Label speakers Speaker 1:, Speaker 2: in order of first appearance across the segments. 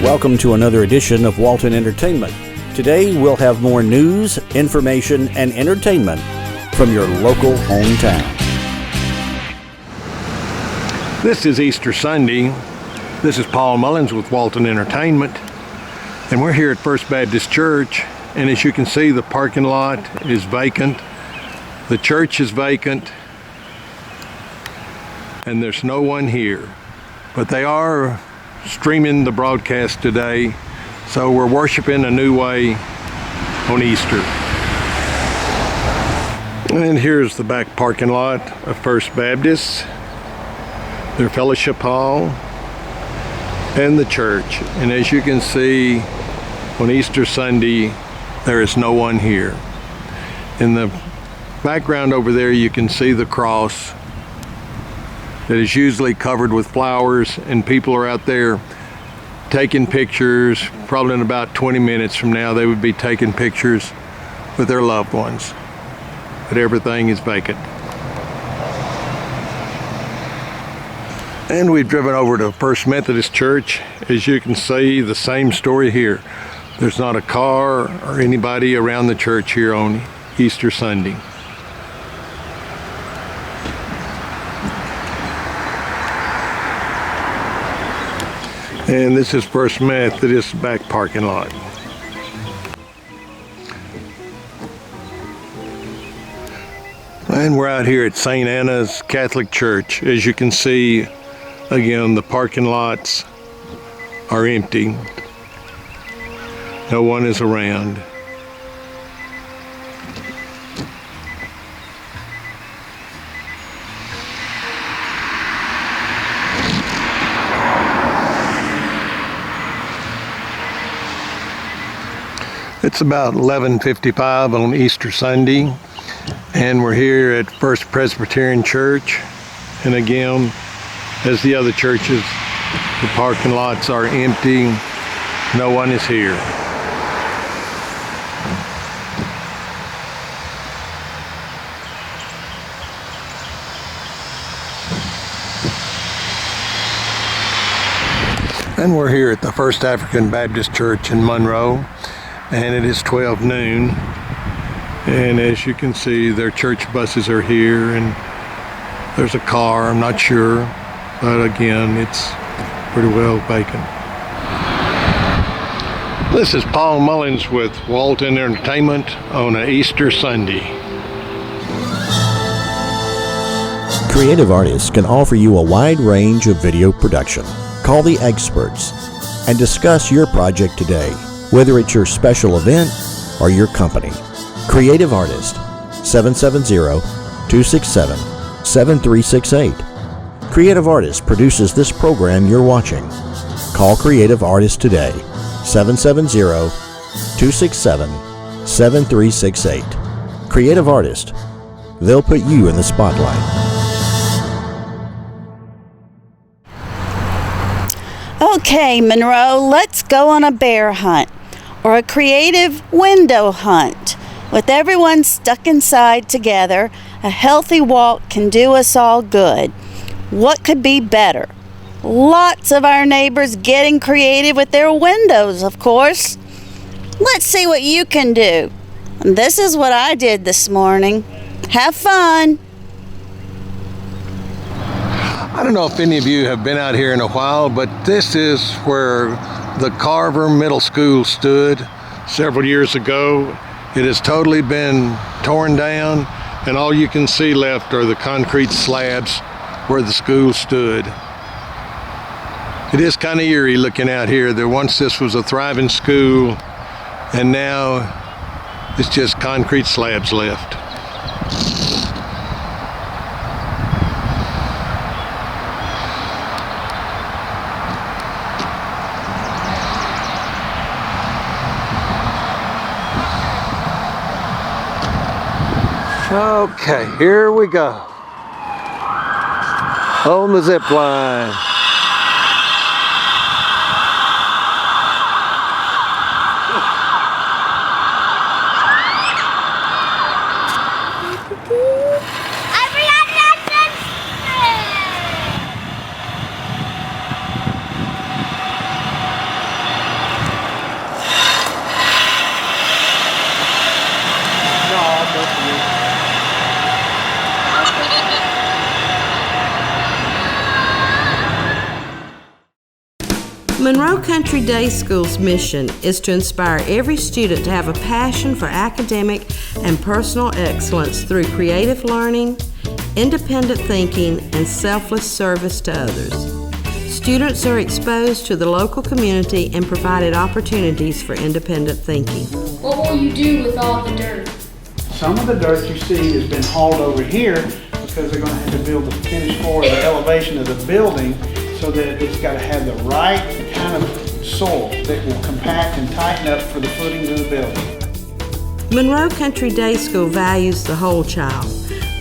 Speaker 1: Welcome to another edition of Walton Entertainment. Today we'll have more news, information, and entertainment from your local hometown.
Speaker 2: This is Easter Sunday. This is Paul Mullins with Walton Entertainment, and we're here at First Baptist Church, and as you can see, the parking lot is vacant, the church is vacant, and there's no one here. But they are streaming the broadcast today, so we're worshiping a new way on Easter. And here's the back parking lot of First Baptist, their fellowship hall, and the church. And as you can see, on Easter Sunday, there is no one here. In the background over there, you can see the cross that is usually covered with flowers, and people are out there taking pictures. Probably in about 20 minutes from now, they would be taking pictures with their loved ones. But everything is vacant. And we've driven over to First Methodist Church. As you can see, the same story here. There's not a car or anybody around the church here on Easter Sunday. And this is First Methodist back parking lot. And we're out here at St. Anna's Catholic Church. As you can see, again, the parking lots are empty. No one is around. It's about 11:55 on Easter Sunday, and we're here at First Presbyterian Church. And again, as the other churches, the parking lots are empty. No one is here. And we're here at the First African Baptist Church in Monroe, and it is 12 noon. And as you can see, their church buses are here, and there's a car, I'm not sure, but again, it's pretty well vacant. This is Paul Mullins with Walton Entertainment on an Easter Sunday.
Speaker 1: Creative artists can offer you a wide range of video production. Call the experts and discuss your project today, whether it's your special event or your company. Creative Artist, 770-267-7368. Creative Artist produces this program you're watching. Call Creative Artist today, 770-267-7368. Creative Artist, they'll put you in the spotlight.
Speaker 3: Okay, Monroe, let's go on a bear hunt or a creative window hunt. With everyone stuck inside together, a healthy walk can do us all good. What could be better? Lots of our neighbors getting creative with their windows, of course. Let's see what you can do. This is what I did this morning. Have fun.
Speaker 2: I don't know if any of you have been out here in a while, but this is where the Carver Middle School stood several years ago. It has totally been torn down, and all you can see left are the concrete slabs where the school stood. It is kind of eerie looking out here that once this was a thriving school, and now it's just concrete slabs left. Okay, here we go. On the zip line.
Speaker 4: Monroe Country Day School's mission is to inspire every student to have a passion for academic and personal excellence through creative learning, independent thinking, and selfless service to others. Students are exposed to the local community and provided opportunities for independent thinking.
Speaker 5: What will you do with all the dirt?
Speaker 6: Some of the dirt you see has been hauled over here because they're going to have to build the finished floor, the elevation of the building, so that it's got to have the right kind of soil that will compact and tighten up for the footings of the building.
Speaker 4: Monroe Country Day School values the whole child.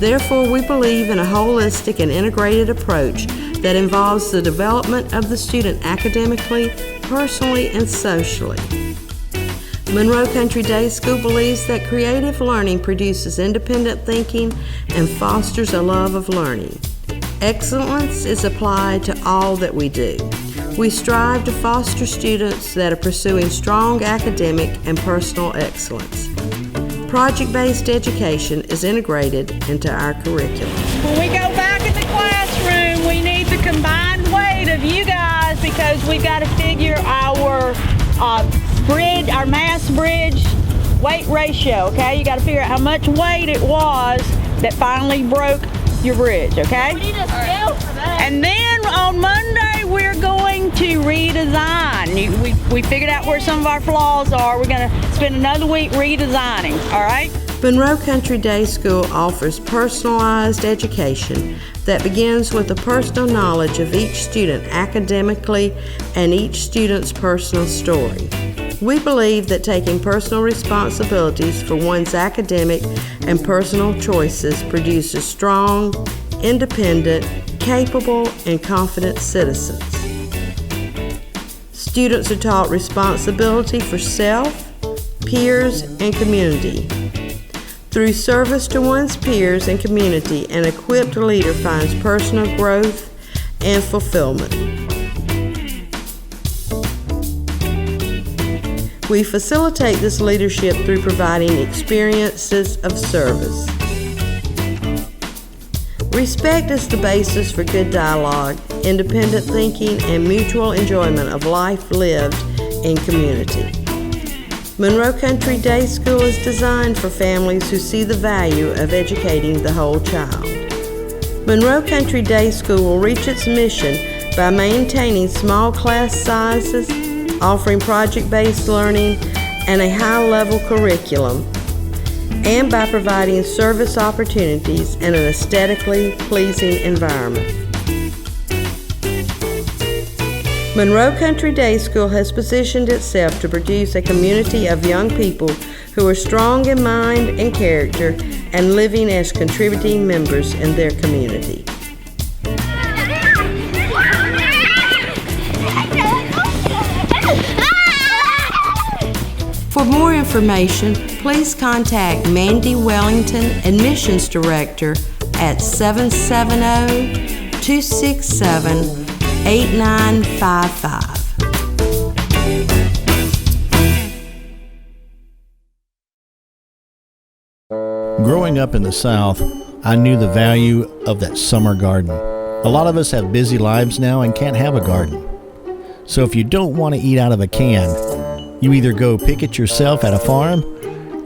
Speaker 4: Therefore, we believe in a holistic and integrated approach that involves the development of the student academically, personally, and socially. Monroe Country Day School believes that creative learning produces independent thinking and fosters a love of learning. Excellence is applied to all that we do. We strive to foster students that are pursuing strong academic and personal excellence. Project-based education is integrated into our curriculum.
Speaker 7: When we go back in the classroom, we need the combined weight of you guys because we've got to figure our bridge, our mass bridge weight ratio, okay? You got to figure out how much weight it was that finally broke your bridge, okay?
Speaker 5: We need a scale for that.
Speaker 7: And then on Monday, we're going to redesign. We figured out where some of our flaws are. We're going to spend another week redesigning, all right?
Speaker 4: Monroe Country Day School offers personalized education that begins with the personal knowledge of each student academically and each student's personal story. We believe that taking personal responsibilities for one's academic and personal choices produces strong, independent, capable, and confident citizens. Students are taught responsibility for self, peers, and community. Through service to one's peers and community, an equipped leader finds personal growth and fulfillment. We facilitate this leadership through providing experiences of service. Respect is the basis for good dialogue, independent thinking, and mutual enjoyment of life lived in community. Monroe Country Day School is designed for families who see the value of educating the whole child. Monroe Country Day School will reach its mission by maintaining small class sizes, offering project-based learning and a high-level curriculum, and by providing service opportunities in an aesthetically pleasing environment. Monroe Country Day School has positioned itself to produce a community of young people who are strong in mind and character and living as contributing members in their community. For more information, please contact Mandy Wellington, Admissions Director, at 770-267-8955.
Speaker 1: Growing up in the South, I knew the value of that summer garden. A lot of us have busy lives now and can't have a garden. So if you don't want to eat out of a can, you either go pick it yourself at a farm,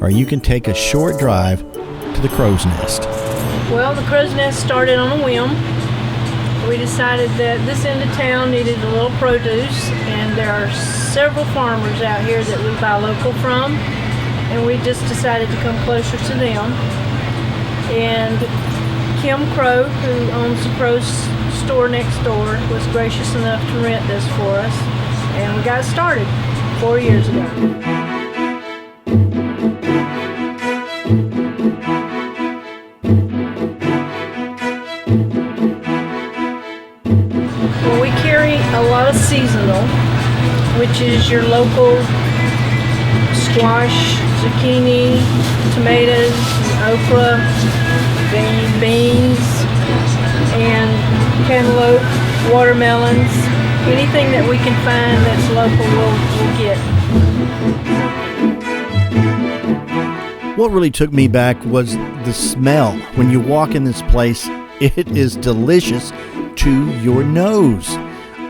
Speaker 1: or you can take a short drive to the Crow's Nest.
Speaker 8: Well, the Crow's Nest started on a whim. We decided that this end of town needed a little produce, and there are several farmers out here that we buy local from, and we just decided to come closer to them. And Kim Crow, who owns the Crow's store next door, was gracious enough to rent this for us, and we got started 4 years ago. Well, we carry a lot of seasonal, which is your local squash, zucchini, tomatoes, okra, beans, and cantaloupe, watermelons. Anything that we can find that's local, we'll get.
Speaker 1: What really took me back was the smell. When you walk in this place, it is delicious to your nose.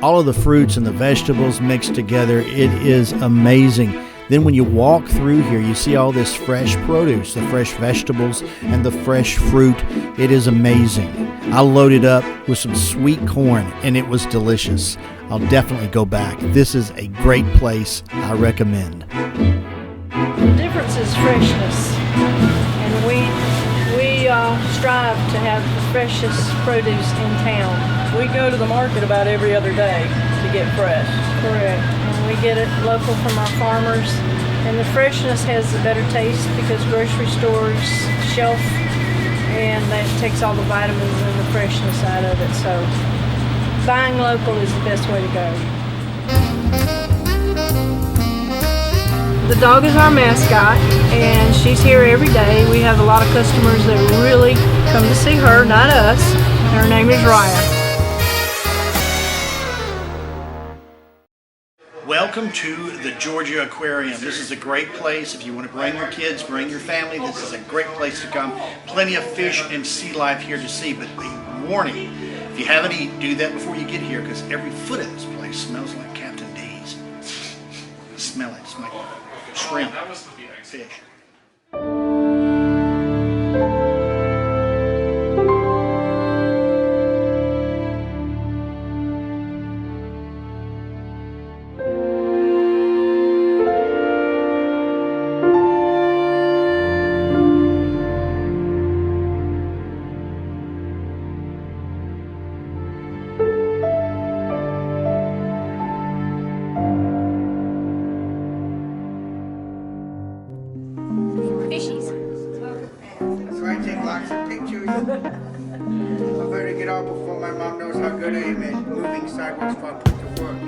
Speaker 9: all of the fruits and the vegetables mixed together. It is amazing. Then when you walk through here, you see all this fresh produce, the fresh vegetables and the fresh fruit. It is amazing. I loaded up with some sweet corn and it was delicious. I'll definitely go back. This is a great place. I recommend.
Speaker 8: The difference is freshness, and we strive to have the freshest produce in town.
Speaker 10: We go to the market about every other day to get fresh.
Speaker 8: Correct. And we get it local from our farmers, and the freshness has a better taste because grocery stores shelf, and that takes all the vitamins and the freshness out of it. So buying local is the best way to go. The dog is our mascot, and she's here every day. We have a lot of customers that really come to see her, not us. Her name is Raya.
Speaker 9: Welcome to the Georgia Aquarium. This is a great place. If you want to bring your kids, bring your family, this is a great place to come. Plenty of fish and sea life here to see, but a warning, if you haven't eaten, do that before you get here because every foot of this place smells like Captain D's. Smell it. It's like shrimp, fish.
Speaker 11: That's why I take lots of pictures. I better get off before my mom knows how good I am at moving sidewalks before I put to work.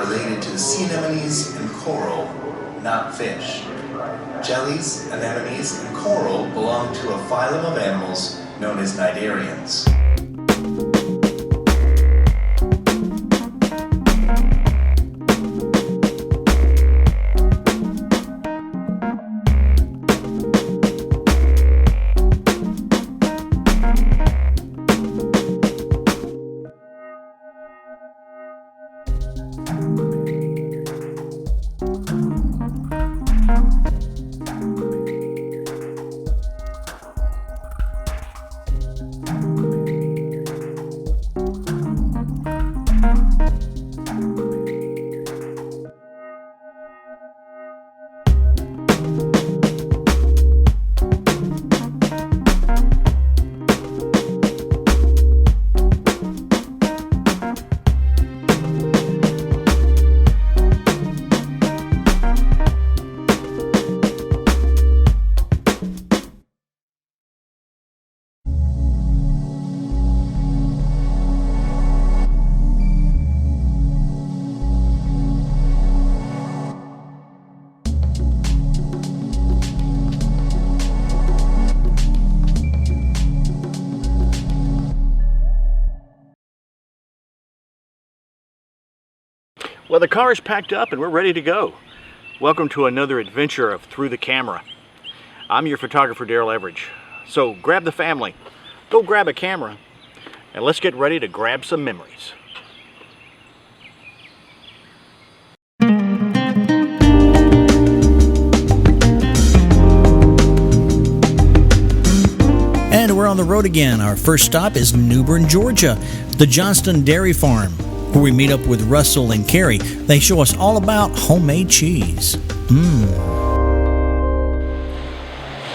Speaker 12: related to sea anemones and coral, not fish. Jellies, anemones, and coral belong to a phylum of animals known as cnidarians.
Speaker 13: Well, the car is packed up and we're ready to go. Welcome to another adventure of Through the Camera. I'm your photographer, Daryl Everidge. So grab the family, go grab a camera, and let's get ready to grab some memories.
Speaker 14: And we're on the road again. Our first stop is Newbern, Georgia, the Johnston Dairy Farm, where we meet up with Russell and Carrie. They show us all about homemade cheese.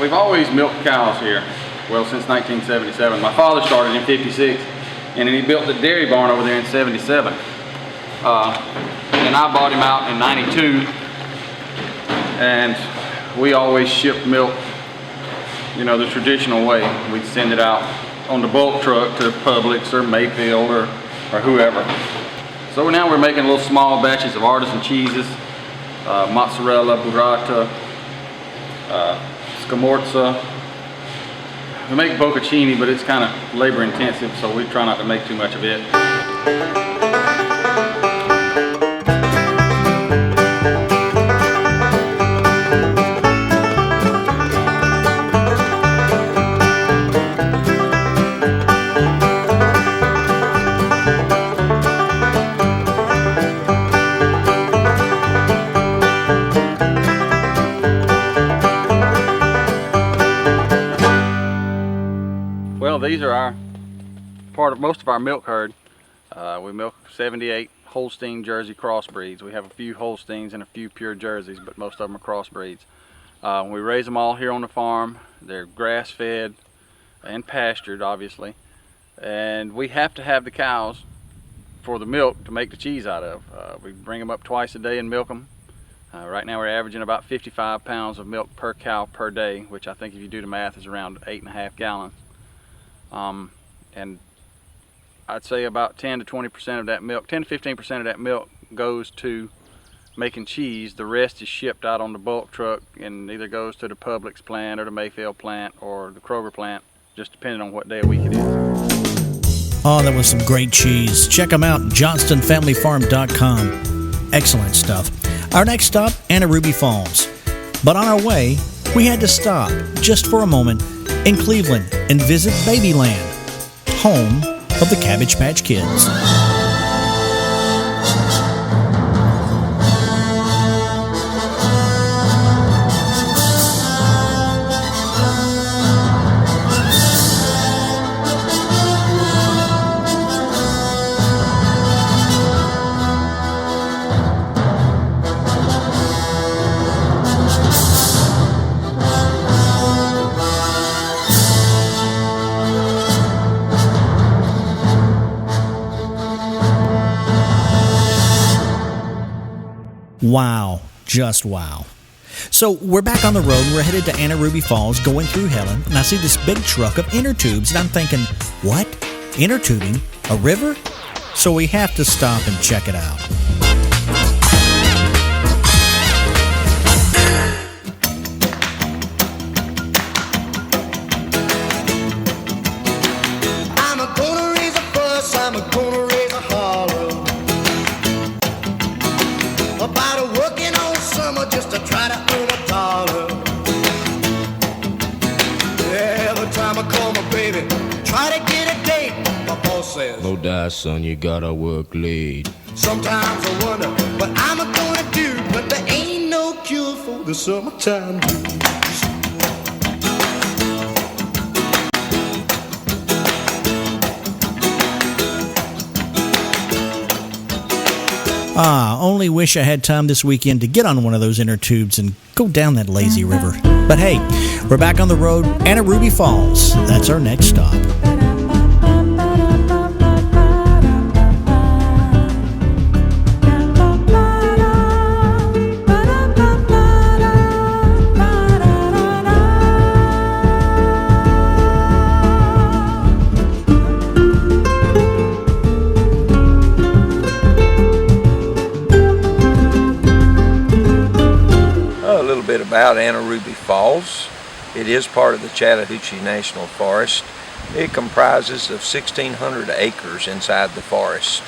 Speaker 15: We've always milked cows here, well, since 1977. My father started in '56, and then he built the dairy barn over there in '77. And I bought him out in '92, and we always shipped milk, you know, the traditional way. We'd send it out on the bulk truck to Publix or Mayfield or whoever. So now we're making little small batches of artisan cheeses, mozzarella, burrata, scamorza. We make bocconcini, but it's kind of labor intensive, so we try not to make too much of it. These are most of our milk herd. We milk 78 Holstein Jersey crossbreeds. We have a few Holsteins and a few pure Jerseys, but most of them are crossbreeds. We raise them all here on the farm. They're grass fed and pastured, obviously. And we have to have the cows for the milk to make the cheese out of. We bring them up twice a day and milk them. Right now we're averaging about 55 pounds of milk per cow per day, which I think if you do the math is around 8.5 gallons. And I'd say about 10 to 20% of that milk, 10 to 15% of that milk goes to making cheese. The rest is shipped out on the bulk truck and either goes to the Publix plant or the Mayfield plant or the Kroger plant, just depending on what day of the week it is.
Speaker 14: Oh, that was some great cheese. Check them out, johnstonfamilyfarm.com. Excellent stuff. Our next stop, Anna Ruby Falls. But on our way, we had to stop just for a moment in Cleveland and visit Babyland, home of the Cabbage Patch Kids. Wow, just wow. So we're back on the road. We're headed to Anna Ruby Falls, going through Helen, and I see this big truck of inner tubes, and I'm thinking, what? Inner tubing? A river? So we have to stop and check it out.
Speaker 16: about working all summer just to try to earn $1. Every time I call my baby, try to get a date, my boss says,
Speaker 17: no die, son, you gotta work late.
Speaker 16: Sometimes I wonder what I'm gonna do, but there ain't no cure for the summertime blues.
Speaker 14: Only wish I had time this weekend to get on one of those inner tubes and go down that lazy river. But hey, we're back on the road, Anna Ruby Falls. That's our next stop.
Speaker 18: About Anna Ruby Falls. It is part of the Chattahoochee National Forest. It comprises of 1,600 acres inside the forest.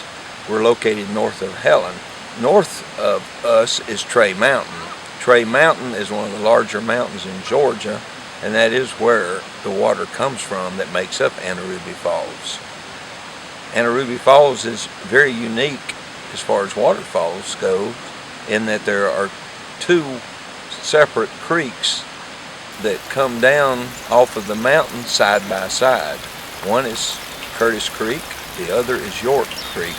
Speaker 18: We're located north of Helen. North of us is Tray Mountain. Tray Mountain is one of the larger mountains in Georgia, and that is where the water comes from that makes up Anna Ruby Falls. Anna Ruby Falls is very unique as far as waterfalls go, in that there are two separate creeks that come down off of the mountain side by side. One is Curtis Creek, the other is York Creek.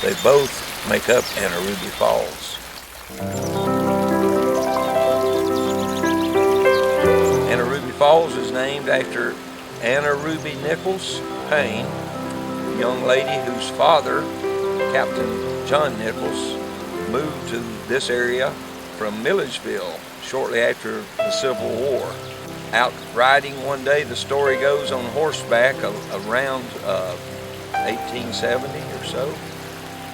Speaker 18: They both make up Anna Ruby Falls. Anna Ruby Falls is named after Anna Ruby Nichols Payne, a young lady whose father, Captain John Nichols, moved to this area from Milledgeville shortly after the Civil War. Out riding one day, the story goes, on horseback around 1870 or so,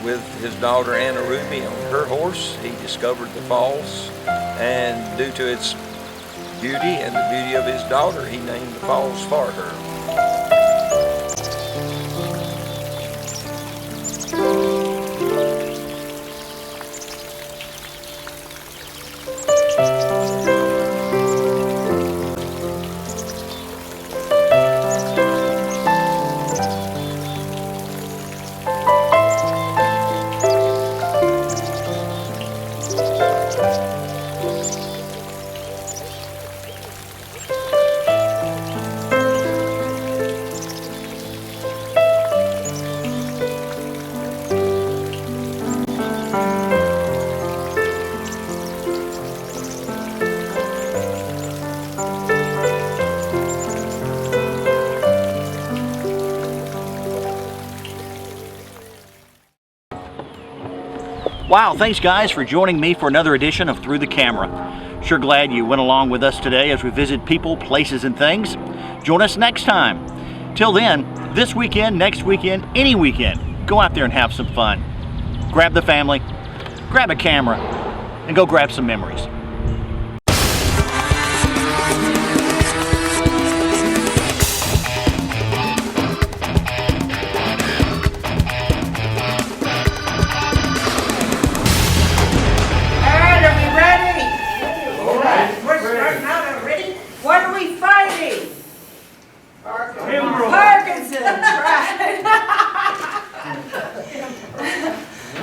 Speaker 18: with his daughter Anna Ruby on her horse. He discovered the falls, and due to its beauty and the beauty of his daughter, he named the falls for her.
Speaker 13: Wow, thanks guys for joining me for another edition of Through the Camera. Sure glad you went along with us today as we visit people, places, and things. Join us next time. Till then, this weekend, next weekend, any weekend, go out there and have some fun. Grab the family, grab a camera, and go grab some memories.
Speaker 19: What are we fighting? Parkinson's, right?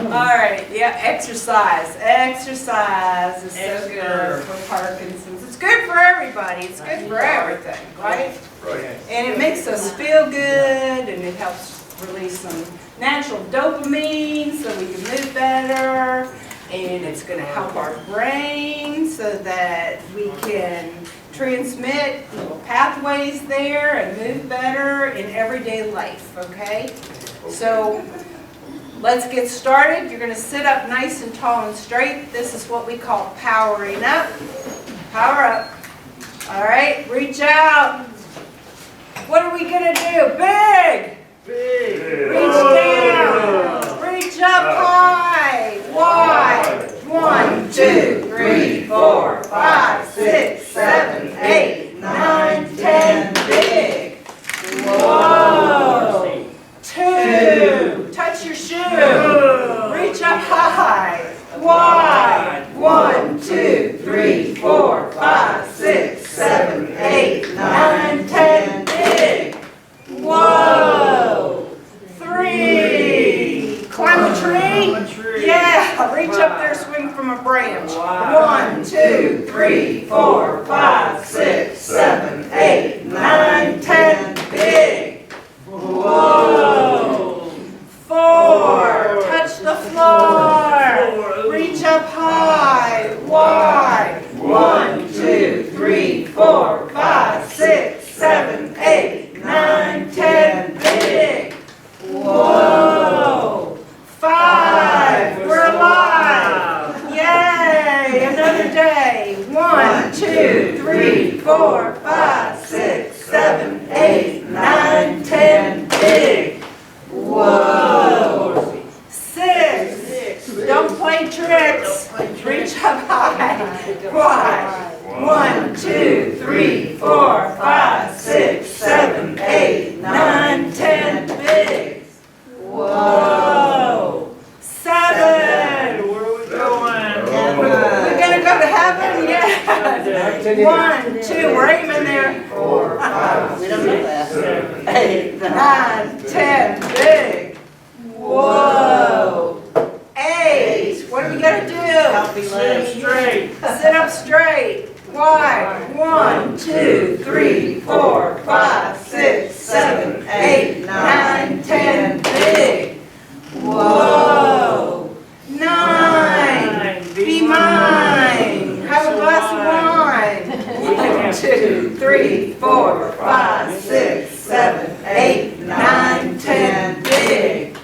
Speaker 19: All right, yeah, exercise. Exercise is so good for Parkinson's. It's good for everybody. It's good for everything, right? Right. And it makes us feel good, and it helps release some natural dopamine so we can move better. And it's going to help our brain so that we can transmit little pathways there and move better in everyday life, okay? So let's get started. You're going to sit up nice and tall and straight. This is what we call powering up. Power up. All right, reach out. What are we going to do? Big. Big. Reach down. Reach up high. Wide. 1, 2, 3, 4, 5, 6, 7, 8, 9, 10. Big. Whoa. 2. Touch your shoe. Reach up high. Wide. Reach up there, swing from a branch. 1, 2, 3, 4, 5, 6, 7, 8, 9, 10. Big. Whoa. 4. Touch the floor. Reach up high. Wide. 1, 2, 3, 4, 5, 6, 7, 8, 9, 10. Big. Whoa. 5. We're alive. Yay. Another day. 1, 2, 3, 4, 5, 6, 7, 8, 9, 10. Big. Whoa. 6. Don't play tricks. Reach up high. Wide. 1, 2, 3, 4, 5, 6, 7, 8, 9, 10. Big. Whoa. 7. Where are we going? We're going to go to heaven? Yeah. 1, 2. We're aiming there. 4, 5, 6, 7, 8, 9, 10. Big. Whoa. 8. What are you going to do? Sit up straight. Sit up straight. Wide. 1, 2, 3, 4, 5, 6, 7, 8, 9, 10. Big. Whoa. 9. Be mine. Have a glass of wine. 1, 2, 3, 4, 5, 6, 7, 8, 9, 10. Big.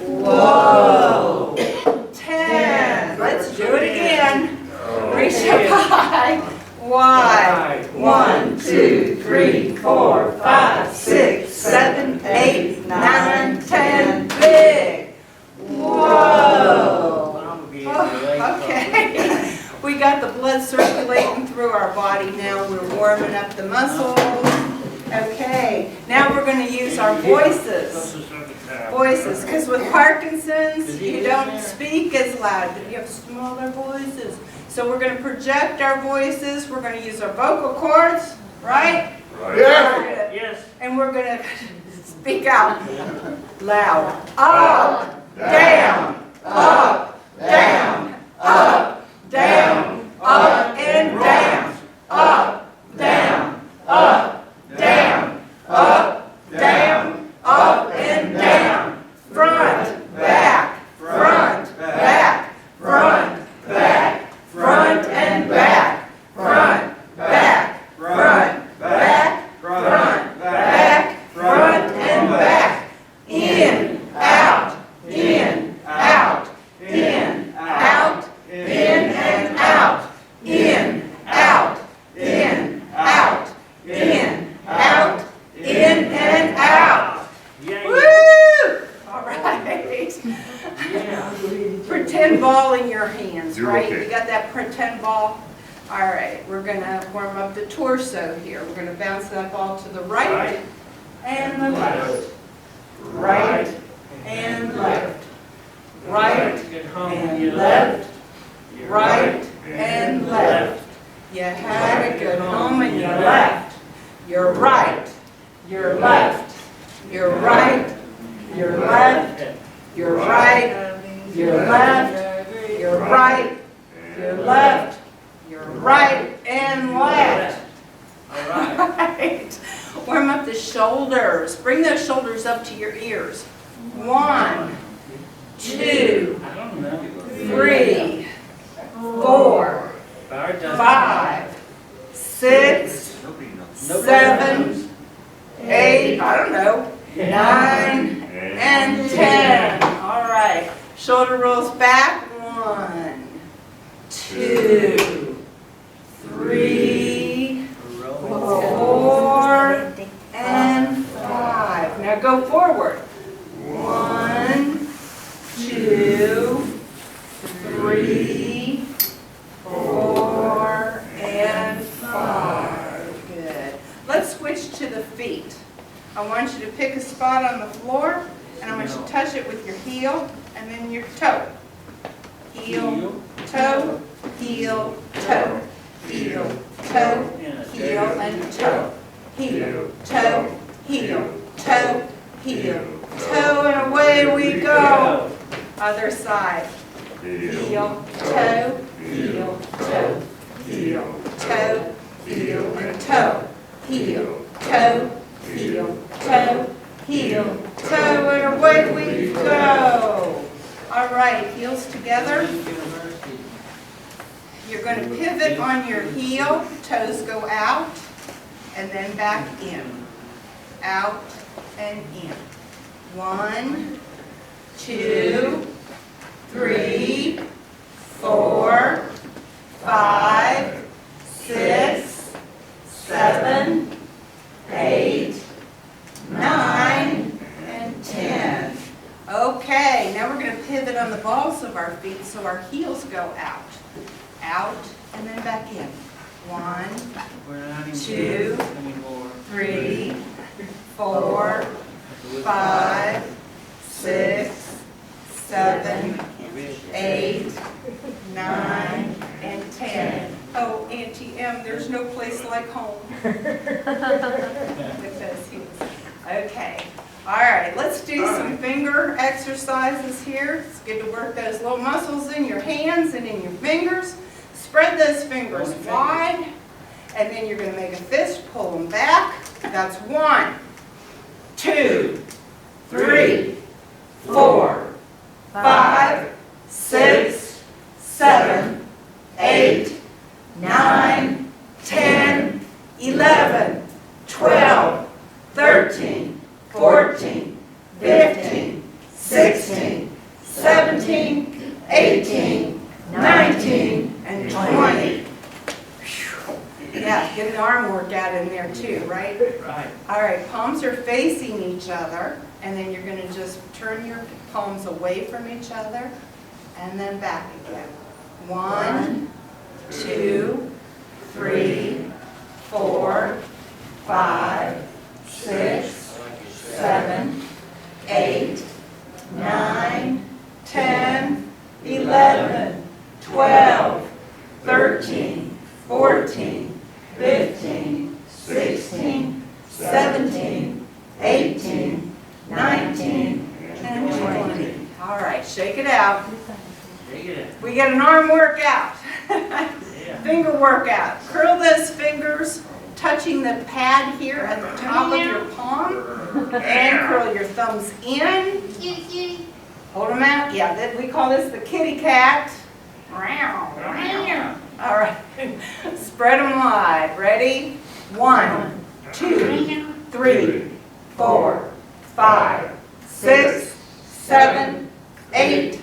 Speaker 19: Whoa. 10. Let's do it again. Reach up high. Wide. 1, 2, 3, 4, 5, 6, 7, 8, 9, 10. Big. Whoa. Oh, okay. We got the blood circulating through our body now. We're warming up the muscles. Okay. Now we're going to use our voices. Voices. Because with Parkinson's, you don't speak as loud, but you have smaller voices. So we're going to project our voices. We're going to use our vocal cords, right?
Speaker 16: Right. Yeah.
Speaker 19: Yes. And we're going to speak out loud. Up, down, up, down, up, down, up and down, up, down, up, down, up, down, up and down. Front, back, front, back, front, back, front and back, front, back, front, back, front, back, front and back. In, out, in, out, in, out, in and out, in, out, in, out, in, out, in and out. Woo! All right. Pretend ball in your hands, right? You got that pretend ball? All right, we're going to warm up the torso here. We're going to bounce that ball to the right and the left. Right and left. Right and left. Right and left. You had a good home and you left. You're right. You're left. You're right. You're left. You're right. You're left. You're right. You're left. You're right and left. All right. Warm up the shoulders. Bring those shoulders up to your ears. 1, 2, 3, 4, 5, 6, 7, 8, I don't know, 9, and 10. All right. Shoulder rolls back. 1, 2, 3, 4, and 5. Now go forward. 1, 2, 3, 4, and 5. Good. Let's switch to the feet. I want you to pick a spot on the floor, and I want you to touch it with your heel and then your toe. Heel, toe, heel, toe. Heel, toe, heel, and toe. Heel, toe, heel, toe, heel, toe, and away we go. Other side. heel, toe, heel, toe, heel, toe, heel, and toe, heel, toe, heel, toe, heel, toe, and away we go. All right, heels together. You're going to pivot on your heel, toes go out, and then back in. Out and in. 1, 2, 3, 4, 5, 6, 7, 8, 9, and 10. Okay, now we're going to pivot on the balls of our feet so our heels go out. Out and then back in. 1, 2, 3, 4, 5, 6, 7, 8, 9, and 10. Oh, Auntie M, there's no place like home. With those heels. Okay. All right, let's do some finger exercises here. It's good to work those little muscles in your hands and in your fingers. Spread those fingers wide, and then you're going to make a fist, pull them back. That's 1, 2, 3, 4, 5, 6, 7, 8, 9, 10, 11, 12, 13, 14, 15, 16, 17, 18, 19, and 20. Yeah, get an arm workout in there too, right? Right. All right, palms are facing each other, and then you're going to just turn your palms away from each other, and then back again. 1, 2, 3, 4, 5, 6, 7, 8, 9, 10, 11, 12, 13, 14, 15, 16, 17, 18, 19, and 20. All right, shake it out. We get an arm workout. Finger workout. Curl those fingers, touching the pad here at the top of your palm, and curl your thumbs in. Hold them out. Yeah, we call this the kitty cat. All right. Spread them wide. Ready? 1, 2, 3, 4, 5, 6, 7, 8,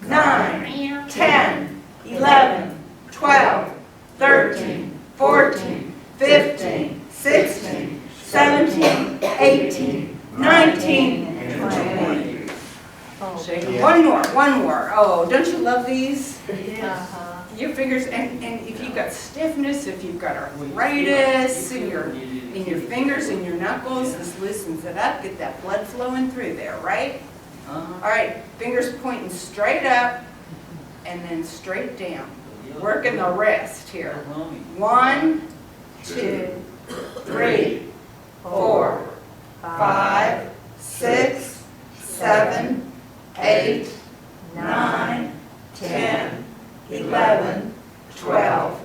Speaker 19: 9, 10, 11, 12, 13, 14, 15, 16, 17, 18, 19, and 20. One more. Oh, don't you love these? Your fingers, and if you've got stiffness, if you've got arthritis in your fingers and your knuckles, this loosens it up. Get that blood flowing through there, right? All right, fingers pointing straight up and then straight down. Working the wrist here. 1, 2, 3, 4, 5, 6, 7, 8, 9, 10, 11, 12,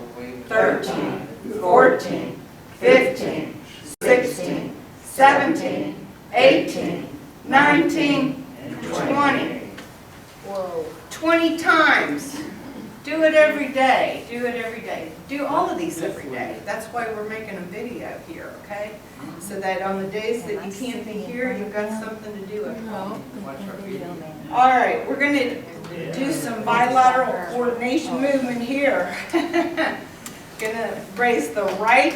Speaker 19: 13, 14, 15, 16, 17, 18, 19, and 20. Whoa. 20 times. Do it every day. Do it every day. Do all of these every day. That's why we're making a video here, okay? So that on the days that you can't be here, you've got something to do at home. All right, we're going to do some bilateral coordination movement here. Going to raise the right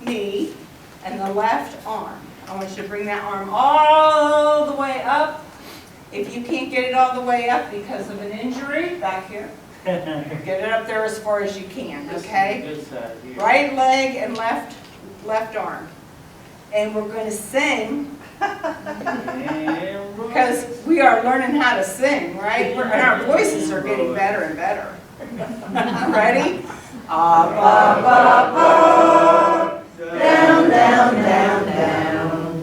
Speaker 19: knee and the left arm. I want you to bring that arm all the way up. If you can't get it all the way up because of an injury, back here. Get it up there as far as you can, okay? Right leg and left arm. And we're going to sing because we are learning how to sing, right? And our voices are getting better and better. Ready? Up, up, up, up. Down, down, down, down.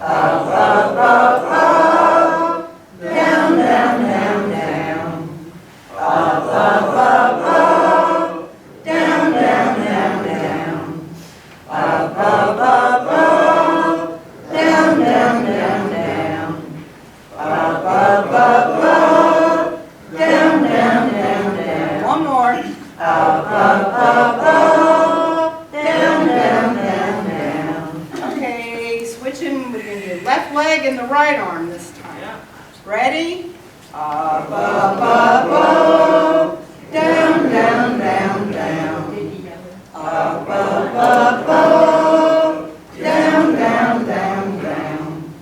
Speaker 19: Up, up, up, up. Down, down, down, down. Up, up, up. Down, down, down, down. Up, up, up, up. Down, down, down, down. Up, up, up, up. Down, down, down, down. One more. Up, up, up, up. Down, down, down, down. Okay, switching. We're going to do left leg and the right arm this time. Ready? Up, up, up, up. Down, down, down, down. Up, up, up, up. Down, down, down, down.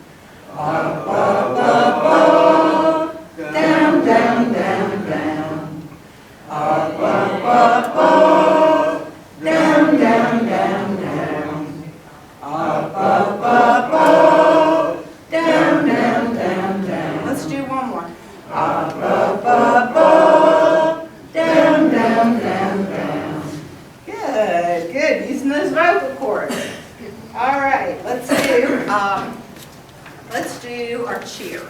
Speaker 19: Up, up, up, up. Down, down, down, down. Up, up, up, up. Down, down, down, down. Up, up, up, up. Down, down, down, down. Let's do one more. Up, up, up, up. Down, down, down, down. Good, good. Using those vocal cords. All right, let's do our cheer.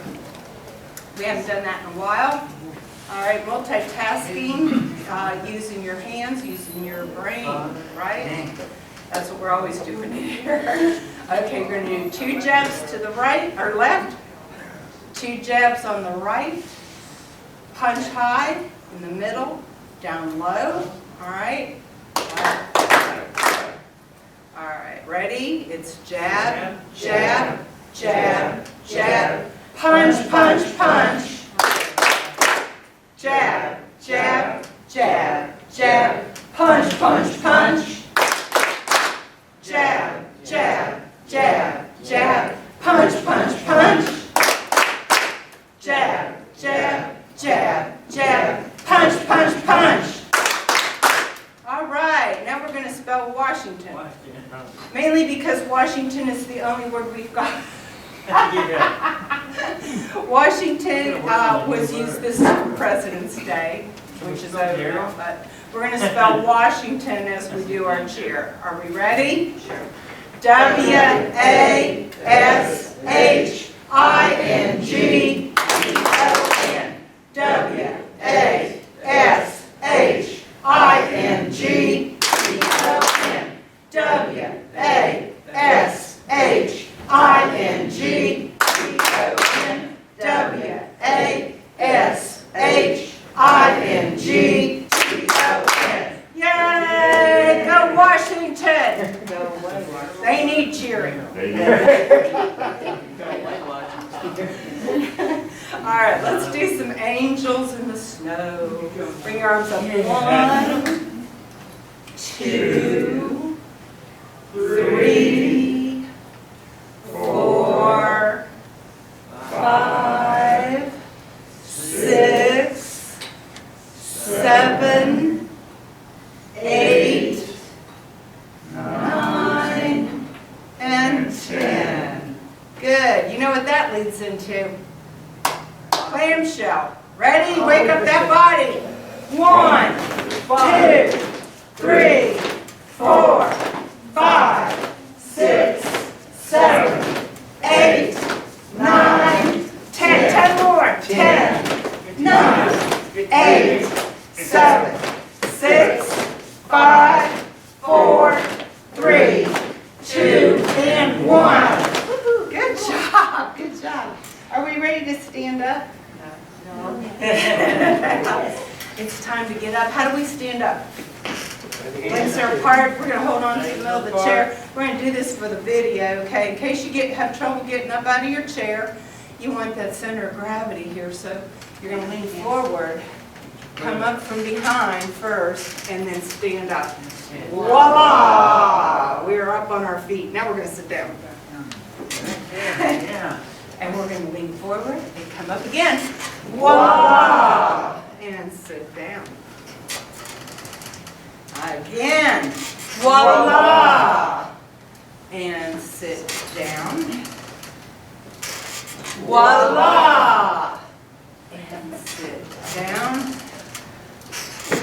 Speaker 19: We haven't done that in a while. All right, multitasking, using your hands, using your brain, right? That's what we're always doing here. Okay, we're going to do 2 jabs to the right or left, 2 jabs on the right, punch high in the middle, down low. All right. All right, ready? It's jab, jab, jab, jab, punch, punch, punch. Jab, jab, jab, jab, punch, punch, punch. Jab, jab, jab, jab, punch, punch, punch. Jab, jab, jab, jab, punch, punch, punch. All right, now we're going to spell Washington. Mainly because Washington is the only word we've got. Washington was used this President's Day, which is over, but we're going to spell Washington as we do our cheer. Are we ready? Sure. W-A-S-H-I-N-G-T-O-N. W-A-S-H-I-N-G-T-O-N. W-A-S-H-I-N-G-T-O-N. W-A-S-H-I-N-G-T-O-N. Yay! Go Washington! They need cheering. All right, let's do some angels in the snow. Bring your arms up. 1, 2, 3, 4, 5, 6, 7, 8, 9, and 10. Good. You know what that leads into? Clamshell. Ready? Wake up that body. 1, 2, 3, 4, 5, 6, 7, 8, 9, 10. 10 more. 10, 9, 8, 7, 6, 5, 4, 3, 2, and 1. Good job. Good job. Are we ready to stand up? No. It's time to get up. How do we stand up? Legs are apart. We're going to hold on to the middle of the chair. We're going to do this for the video, okay? In case you have trouble getting up out of your chair, you want that center of gravity here, so you're going to lean forward, come up from behind first, and then stand up. Voila! We are up on our feet. Now we're going to sit down. And we're going to lean forward and come up again. Voila! And sit down. Again. Voila! And sit down. Voila! And sit down.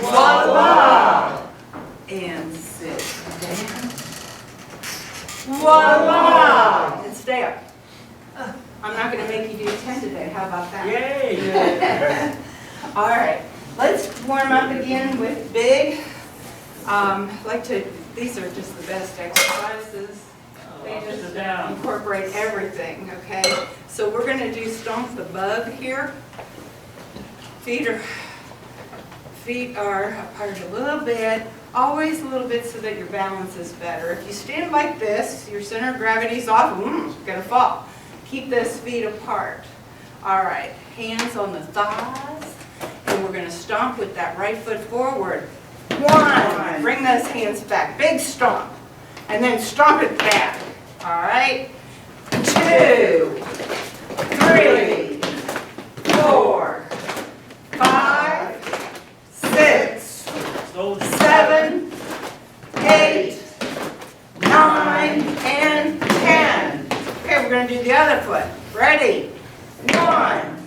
Speaker 19: Voila! And sit down. Voila! And stay up. I'm not going to make you do 10 today. How about that? Yay! All right. Let's warm up again with big. These are just the best exercises. They just incorporate everything, okay? So we're going to do stomp the bug here. Feet are apart a little bit, always a little bit so that your balance is better. If you stand like this, your center of gravity's off, you're gonna fall. Keep those feet apart. All right, hands on the thighs, and we're gonna stomp with that right foot forward. 1, bring those hands back, big stomp, and then stomp it back. All right, 2, 3, 4, 5, 6, 7, 8, 9, and 10. Okay, we're going to do the other foot. Ready? 1,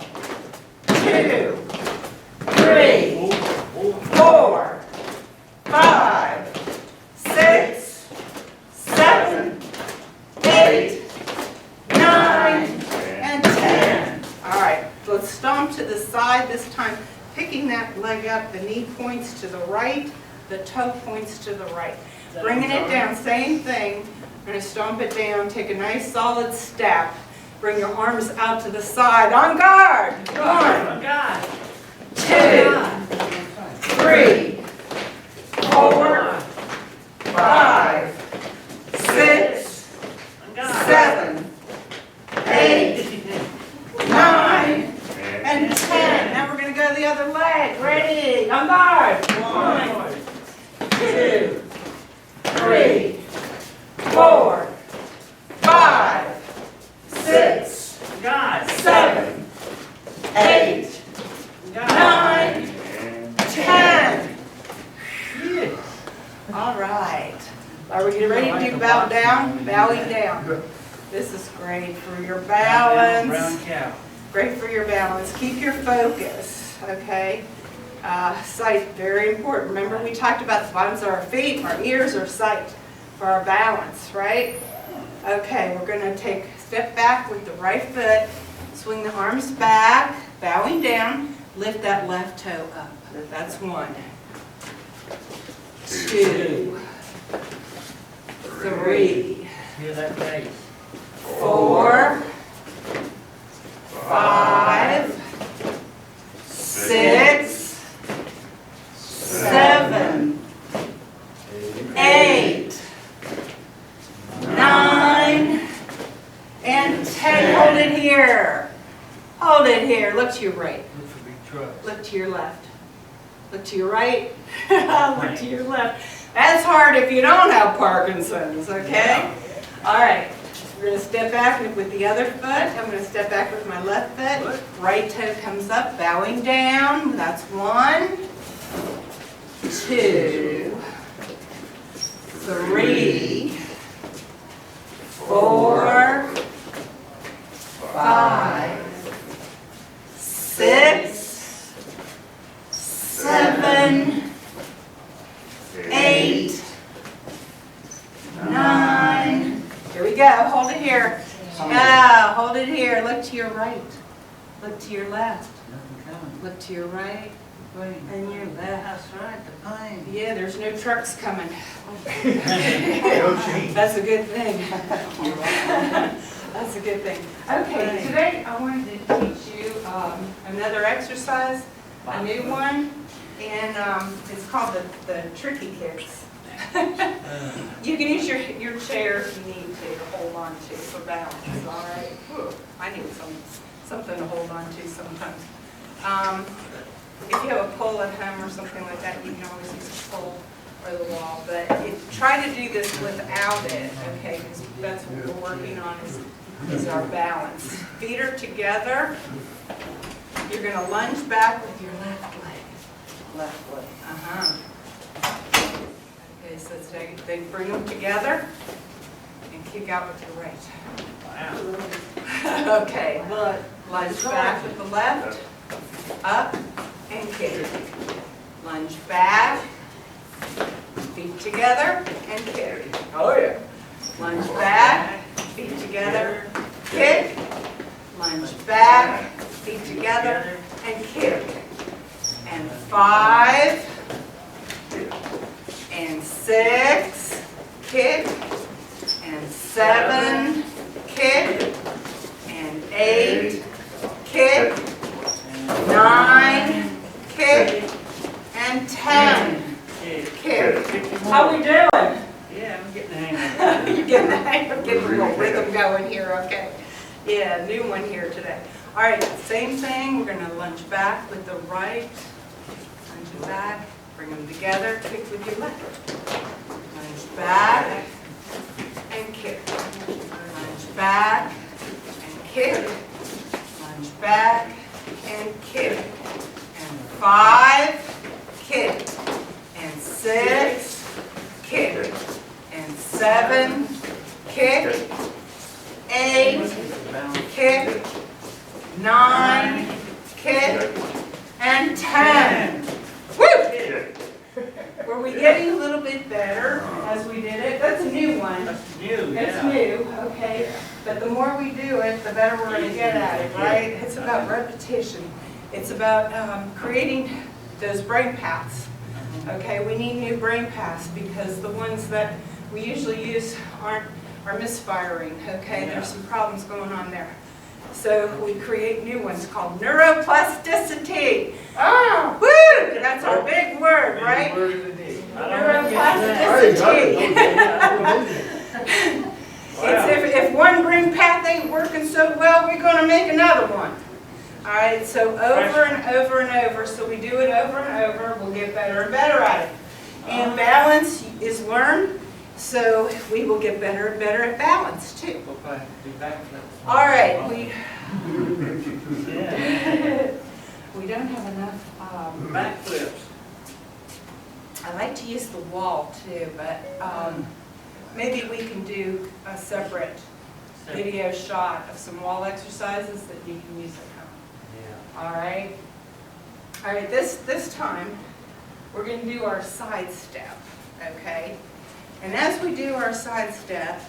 Speaker 19: 2, 3, 4, 5, 6, 7, 8, 9, and 10. All right, let's stomp to the side this time. Picking that leg up, the knee points to the right, the toe points to the right. Bringing it down, same thing. We're going to stomp it down, take a nice solid step. Bring your arms out to the side. On guard. 1, 2, 3, 4, 5, 6, 7, 8, 9, and 10. Now we're going to go to the other leg. Ready? On guard. 1, 2, 3, 4, 5, 6, 7, 8, 9, 10. All right. Are we ready to do bow down? Bowing down. This is great for your balance. Great for your balance. Keep your focus, okay? Sight, very important. Remember we talked about the bottoms of our feet, our ears, our sight for our balance, right? Okay, we're going to take a step back with the right foot, swing the arms back, bowing down, lift that left toe up. That's 1, 2, 3, 4, 5, 6, 7, 8, 9, and 10. Hold it here. Hold it here. Look to your right. Look to your left. Look to your right. Look to your left. That's hard if you don't have Parkinson's, okay? All right. We're going to step back with the other foot. I'm going to step back with my left foot. Right toe comes up, bowing down. That's 1, 2, 3, 4, 5, 6, 7, 8, 9. Here we go. Hold it here. Yeah, hold it here. Look to your right. Look to your left. Look to your right. And your left. That's right, the plane. Yeah, there's no trucks coming. That's a good thing. That's a good thing. Okay, today I wanted to teach you another exercise, a new one, and it's called the tricky kicks. You can use your chair if you need to hold on to for balance, all right? Whew, I need something to hold on to sometimes. If you have a pole at home or something like that, you can always use a pole or the wall. But try to do this without it, okay? Because that's what we're working on is our balance. Feet are together. You're going to lunge back with your left leg. Left leg. Okay, so they bring them together and kick out with your right. Wow. Okay, lunge back with the left, up, and kick. Lunge back, feet together, and kick. Oh yeah. Lunge back, feet together, kick. Lunge back, feet together, and kick. and 5, and 6, kick, and 7, kick, and 8, kick, 9, kick, and 10, kick. How we doing?
Speaker 6: Yeah, I'm getting the hang of it.
Speaker 19: You're getting the hang of getting a little rhythm going here, okay? Yeah, new one here today. All right, same thing. We're going to lunge back with the right, lunge back, bring them together, kick with your left. Lunge back and kick. Lunge back and kick. Lunge back and kick. And 5, kick. And 6, kick. And 7, kick. 8, kick. 9, kick. And 10. Woo! Were we getting a little bit better as we did it? That's a new one.
Speaker 6: That's new,
Speaker 19: That's new, okay. But the more we do it, the better we're going to get at it, right? It's about repetition. It's about creating those brain paths. Okay, we need new brain paths because the ones that we usually use are misfiring, okay? There's some problems going on there. So we create new ones called neuroplasticity. Oh, woo! That's our big word, right? Neuroplasticity. It's if one brain path ain't working so well, we're going to make another one. All right, so over and over and over. So we do it over and over. We'll get better and better at it. And balance is learned, so we will get better and better at balance too. All right, we don't have enough
Speaker 6: backflips.
Speaker 19: I like to use the wall too, but maybe we can do a separate video shot of some wall exercises that you can use at home. Yeah. All right. All right. This time we're going to do our side step. Okay. And as we do our side step,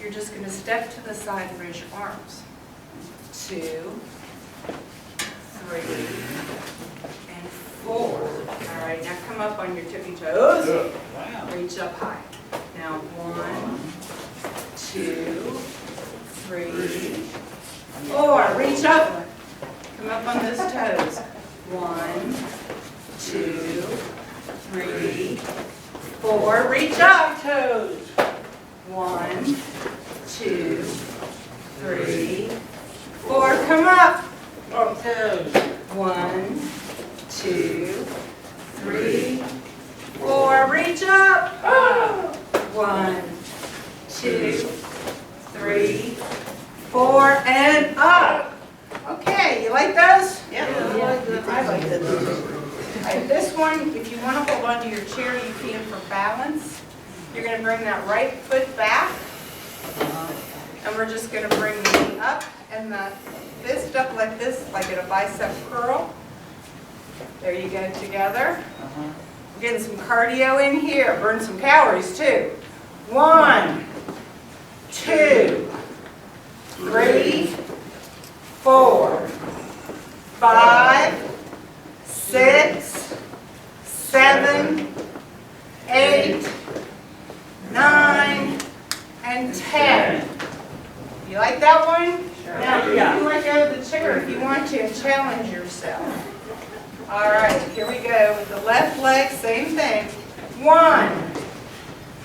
Speaker 19: you're just going to step to the side and raise your arms. 2, 3, and 4. All right, now come up on your tippy toes. Wow. Reach up high. Now 1, 2, 3, 4. Reach up. Come up on those toes. 1, 2, 3, 4. Reach up, toes. 1, 2, 3, 4. Come up. Oh, toes. 1, 2, 3, 4. Reach up. 1, 2, 3, 4, and up. Okay, you like those? Yeah. I like those. Right, this one, if you want to hold onto your chair, you can for balance. You're going to bring that right foot back. And we're just going to bring the knee up and the fist up like this, like in a bicep curl. There you go, together. We're getting some cardio in here. Burn some calories too. 1, 2, 3, 4, 5, 6, 7, 8, 9, and 10. You like that one? Sure. Now, you can let go of the chair if you want to and challenge yourself. All right, here we go with the left leg, same thing. 1,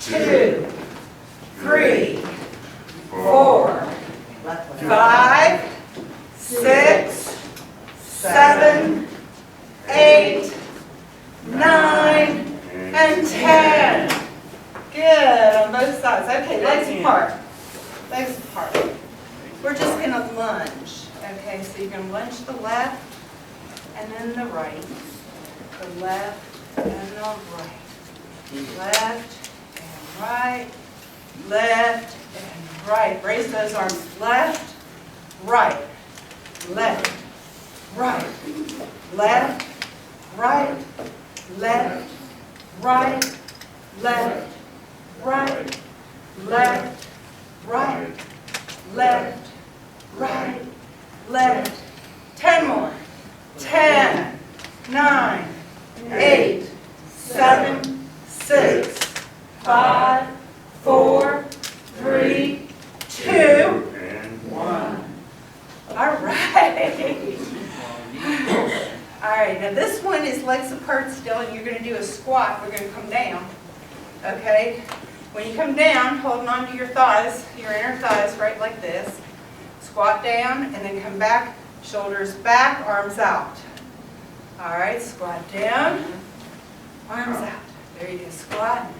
Speaker 19: 2, 3, 4, 5, 6, 7, 8, 9, and 10. Good, on both sides. Okay, legs apart. Legs apart. We're just going to lunge. Okay, so you're going to lunge the left and then the right. The left and the right. Left and right. Left and right. Raise those arms. Left, right. Left, right. Left, right. Left, right. Left, right. Left, right. Left, right. Left. 10 more. 10, 9, 8, 7, 6, 5, 4, 3, 2, and 1. All right. All right, now this one is legs apart still, and you're going to do a squat. We're going to come down, okay? When you come down, holding on to your thighs, your inner thighs, right like this. Squat down, and then come back, shoulders back, arms out. All right, squat down, arms out. There you go, squat,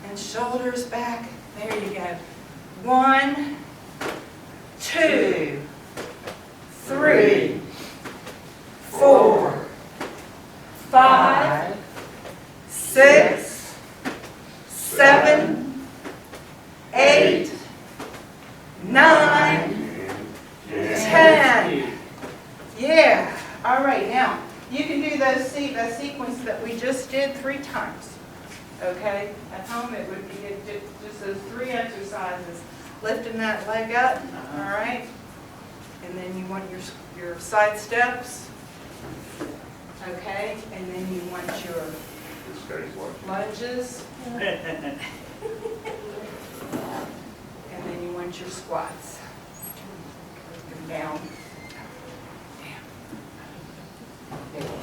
Speaker 19: and shoulders back. There you go. 1, 2, 3, 4, 5, 6, 7, 8, 9, 10. Yeah. All right. Now you can do that sequence that we just did 3 times. Okay. At home it would be just those 3 exercises. Lifting that leg up. All right. And then you want your side steps. Okay. And then you want your lunges. And then you want your squats. Come down. There you go.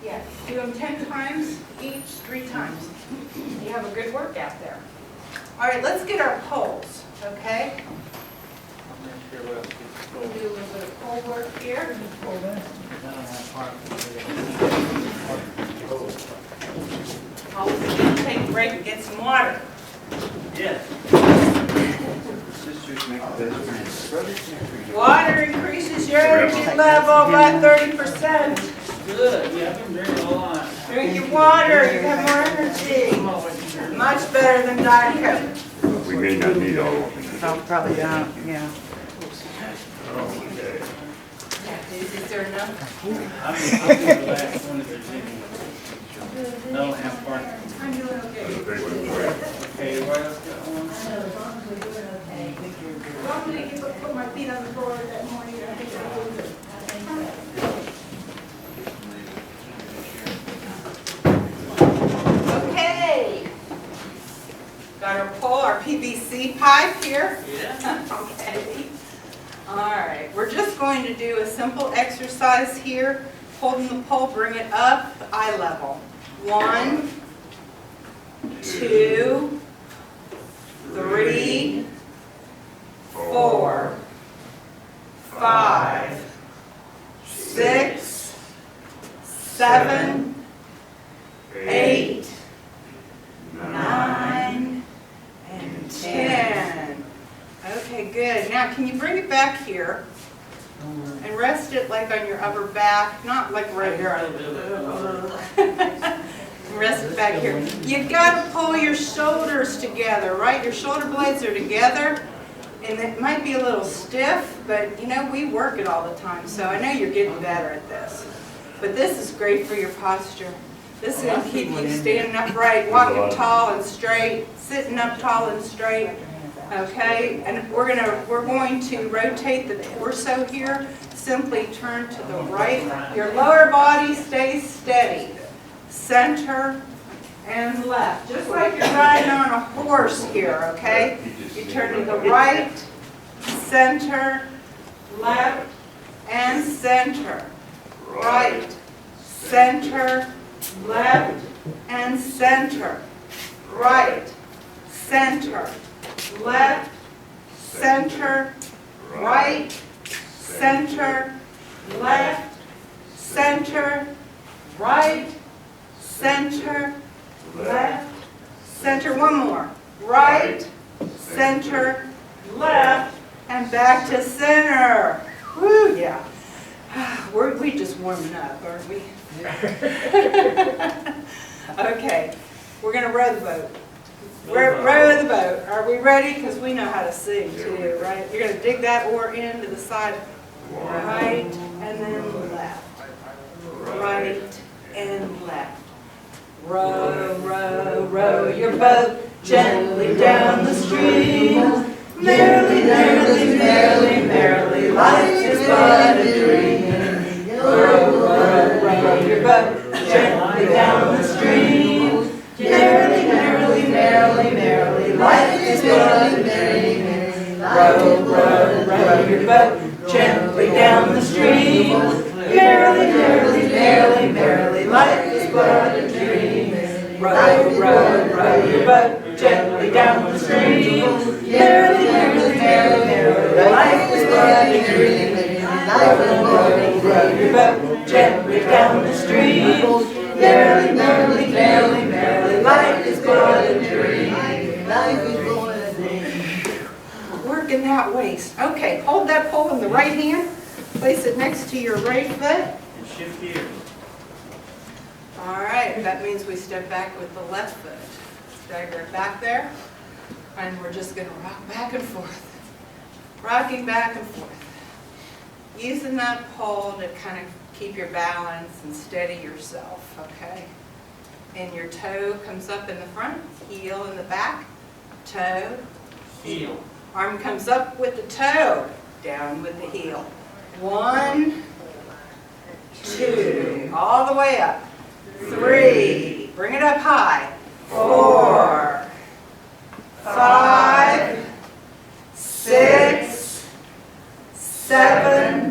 Speaker 19: Yeah, do them 10 times each, 3 times. You have a good workout there. All right, let's get our poles, okay? We'll do a little bit of pole work here. I'll take a break and get some water.
Speaker 6: Yes.
Speaker 19: Water increases your energy level by 30%.
Speaker 6: Good, yeah, I've been drinking a lot.
Speaker 19: Drink your water, you have more energy. Much better than Diet Coke.
Speaker 20: We may not need all of them.
Speaker 19: No, probably don't, yeah. Is there enough?
Speaker 6: I'm doing the last one of the gym. No, half part.
Speaker 19: I'm doing okay.
Speaker 6: Okay, what else got one?
Speaker 19: I'm going to put my feet on the floor that morning. I think I'll do it. Okay. Got our pole, our PVC pipe here. Yeah. Okay. All right. We're just going to do a simple exercise here. Holding the pole, bring it up eye level. 1, 2, 3, 4, 5, 6, 7, 8, 9, and 10. Okay, good. Now, can you bring it back here and rest it like on your upper back, not like right here. Rest it back here. You've got to pull your shoulders together, right? Your shoulder blades are together, and it might be a little stiff, but you know, we work it all the time, so I know you're getting better at this. But this is great for your posture. This is going to keep you standing upright, walking tall and straight, sitting up tall and straight. Okay, and we're going to rotate the torso here. Simply turn to the right. Your lower body stays steady. Center and left. Just like you're riding on a horse here, okay? You turn to the right, center, left, and center. Right, center, left, and center. Right, center, left, center, right, center, left, center, right, center, left, center. One more. Right, center, left, and back to center. Woo, yeah. We just warming up, aren't we? Okay, we're going to row the boat. Row the boat. Are we ready? Because we know how to sing too, right? You're going to dig that oar into the side. Right and then left. Right and left. Row, row, row your boat gently down the stream. Merrily, merrily, merrily, merrily, life is but a dream. Row, row, row your boat gently down the stream. Merrily, merrily, merrily, merrily, life is but merry, merry. Row, row, row your boat gently down the stream. Merrily, merrily, merrily, merrily, life is but a dream. Row, row, row your boat gently down the stream. Merrily, merrily, merrily, merrily, life is but a dream. Row, row, row your boat gently down the stream. Merrily, merrily, merrily, merrily, life is but a dream. Life is but a dream. Working that waist. Okay, hold that pole in the right hand. Place it next to your right foot.
Speaker 6: And shift here.
Speaker 19: All right, that means we step back with the left foot. Stagger it back there. And we're just going to rock back and forth. Rocking back and forth. Using that pole to kind of keep your balance and steady yourself, okay? And your toe comes up in the front, heel in the back, toe, heel. Arm comes up with the toe, down with the heel. 1, 2, all the way up. 3, bring it up high. 4, 5, 6, 7,